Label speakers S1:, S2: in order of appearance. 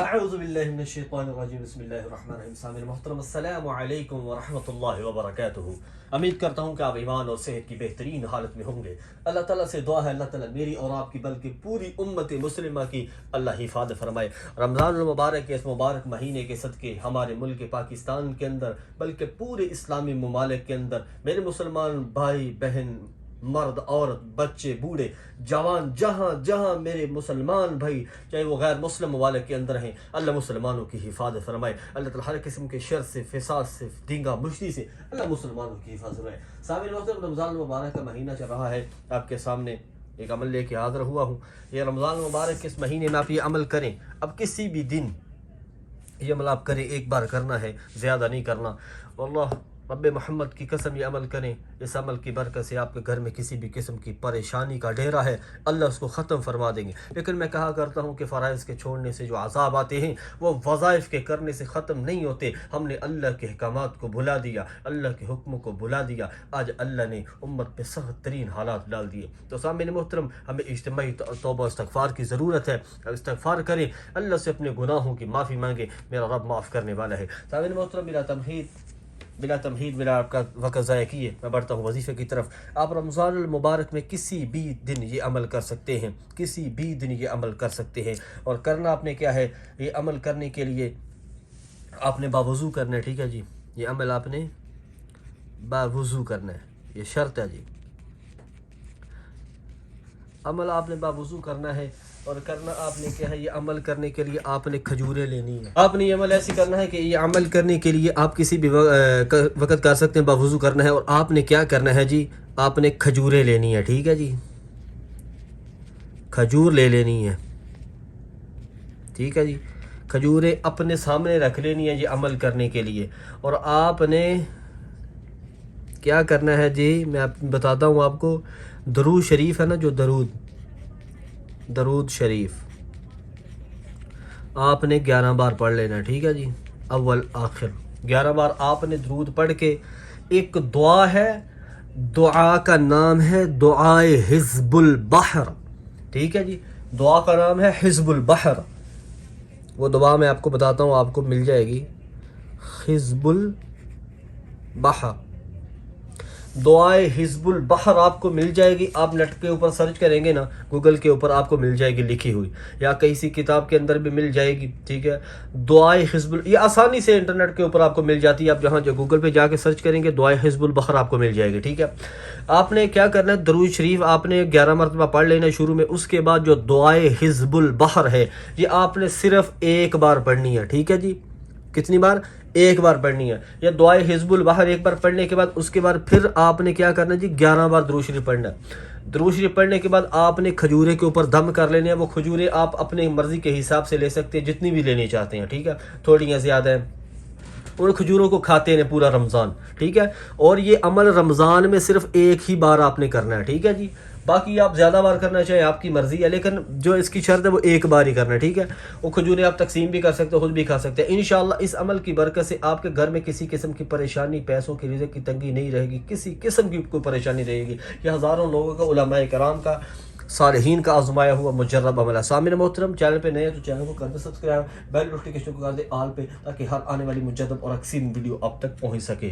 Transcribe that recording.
S1: अऊज़ुबिल्लाहिमिनश्शैतानिर्रजीम बिस्मिल्लाहिर्रहमानिर्रहीम। सामिल मोहतरम अस्सलामु अलैकुम व रहमतुल्लाहि व बरकातुहू। उम्मीद करता हूँ कि आप ईमान और सेहत की बेहतरीन हालत में होंगे। अल्लाह ताला से दुआ है, अल्लाह ताला मेरी और आपकी बल्कि पूरी उम्मत मुस्लिमा की अल्लाह हिफाजत फरमाए। रमज़ान मुबारक के इस मुबारक महीने के सदके हमारे मुल्क पाकिस्तान के अंदर बल्कि पूरे इस्लामी ममालिक के अंदर मेरे मुसलमान भाई बहन, मर्द औरत, बच्चे बूढ़े जवान, जहाँ जहाँ मेरे मुसलमान भाई चाहे वो गैर मुस्लिम ममालिक के अंदर हैं, अल्लाह मुसलमानों की हिफाजत फरमाए। अल्लाह ताला हर किस्म के शर से, फिसाद से, दींगा मुश्ती से अल्लाह मुसलमानों की हिफाजत फरमाए। साबिर वक्त रमज़ान मुबारक का महीना चल रहा है, आपके सामने एक अमल लेके हाज़िर हुआ हूँ। ये रमज़ान मुबारक के इस महीने में आप ये अमल करें। अब किसी भी दिन ये अमल आप करें, एक बार करना है, ज़्यादा नहीं करना। वल्लाह रब्बे मोहम्मद की कसम ये अमल करें, इस अमल की बरकत से आपके घर में किसी भी किस्म की परेशानी का डेरा है अल्लाह उसको ख़त्म फरमा देंगे। लेकिन मैं कहा करता हूँ कि फ़राइज़ के छोड़ने से जो अज़ाब आते हैं वो वज़ाइफ के करने से ख़त्म नहीं होते। हमने अल्लाह के अहकामात को भुला दिया, अल्लाह के हुक्म को भुला दिया, आज अल्लाह ने उम्मत पे सख्त तरीन हालात डाल दिए। तो सामने मोहतरम, हमें इज्तिमाई तौबा इस्तग़फ़ार की ज़रूरत है। इस्तग़फ़ार करें, अल्लाह से अपने गुनाहों की माफ़ी मांगे, मेरा रब माफ़ करने वाला है। सामने मोहतरम, बिला तमहीद बिला आपका वक़्त ज़ाया किए मैं बढ़ता हूँ वजीफ़े की तरफ। आप रमज़ान मुबारक में किसी भी दिन ये अमल कर सकते हैं, किसी भी दिन ये अमल कर सकते हैं। और करना आपने क्या है, ये अमल करने के लिए आपने बावुज़ू करना है। ठीक है जी, ये अमल आपने बावुज़ू करना है, ये शर्त है जी। अमल आपने बावुज़ू करना है और करना आपने क्या है, ये अमल करने के लिए आपने खजूरें लेनी है। आपने ये अमल ऐसे करना है कि ये अमल करने के लिए आप किसी भी वक़्त कर सकते हैं, बावुज़ू करना है। और आपने क्या करना है जी, आपने खजूरें लेनी है। ठीक है जी, खजूर ले लेनी है। ठीक है जी, खजूरें अपने सामने रख लेनी है ये अमल करने के लिए। और आपने क्या करना है जी, मैं बताता हूँ आपको। दरूद शरीफ है ना, जो दरूद शरीफ आपने 11 बार पढ़ लेना। ठीक है जी, अव्वल आखिर 11 बार आपने दरूद पढ़ के, एक दुआ है, दुआ का नाम है दुआए हिज़्बुल बहर। ठीक है जी, दुआ का नाम है हिज़्बुल बहर। वो दुआ मैं आपको बताता हूँ, आपको मिल जाएगी। हिज़्बुल बहर, दुआए हिज़्बुल बहर आपको मिल जाएगी। आप नेट के ऊपर सर्च करेंगे ना, गूगल के ऊपर आपको मिल जाएगी लिखी हुई, या किसी किताब के अंदर भी मिल जाएगी। ठीक है, दुआए हिज़्बुल, ये आसानी से इंटरनेट के ऊपर आपको मिल जाती है। आप जहाँ जो गूगल पे जाके सर्च करेंगे दुआए हिज़्बुल बहर आपको मिल जाएगी। ठीक है, आपने क्या करना है, दरूद शरीफ आपने 11 मरतबा पढ़ लेना है शुरू में। उसके बाद जो दुआए हिज़्बुल बहर है ये आपने सिर्फ एक बार पढ़नी है। ठीक है जी, कितनी बार? एक बार पढ़नी है। या दुआए हिज़्बुल बहर एक बार पढ़ने के बाद उसके बाद फिर आपने क्या करना है जी, 11 बार दरूद शरीफ पढ़ना है। दरूद शरीफ पढ़ने के बाद आपने खजूरें के ऊपर दम कर लेने हैं। वो खजूरें आप अपने मर्जी के हिसाब से ले सकते हैं, जितनी भी लेनी चाहते हैं। ठीक है, थोड़ी या ज़्यादा है। उन खजूरों को खाते हैं पूरा रमज़ान। ठीक है, और ये अमल रमज़ान में सिर्फ एक ही बार आपने करना है। ठीक है जी, बाकी आप ज़्यादा बार करना चाहें आपकी मर्ज़ी है, लेकिन जो इसकी शर्त है वो एक बार ही करना है। ठीक है, वो खजूरें आप तकसीम भी कर सकते हो, खुद भी खा सकते हैं। इंशाअल्लाह इस अमल की बरकत से आपके घर में किसी किस्म की परेशानी, पैसों की, रिज़्क़ की तंगी नहीं रहेगी, किसी किस्म की कोई परेशानी रहेगी। यह हज़ारों लोगों का, उलमाए कराम का, सालिहीन का आजमाया हुआ मुजर्रब अमल है। सामिन मोहतरम, चैनल पे नए हैं तो चैनल को कर दे सब्सक्राइब, बेल नोटिफिकेशन को कर दे आल पे, ताकि हर आने वाली मुजद्दद और अक्सर वीडियो आप तक पहुँच सके।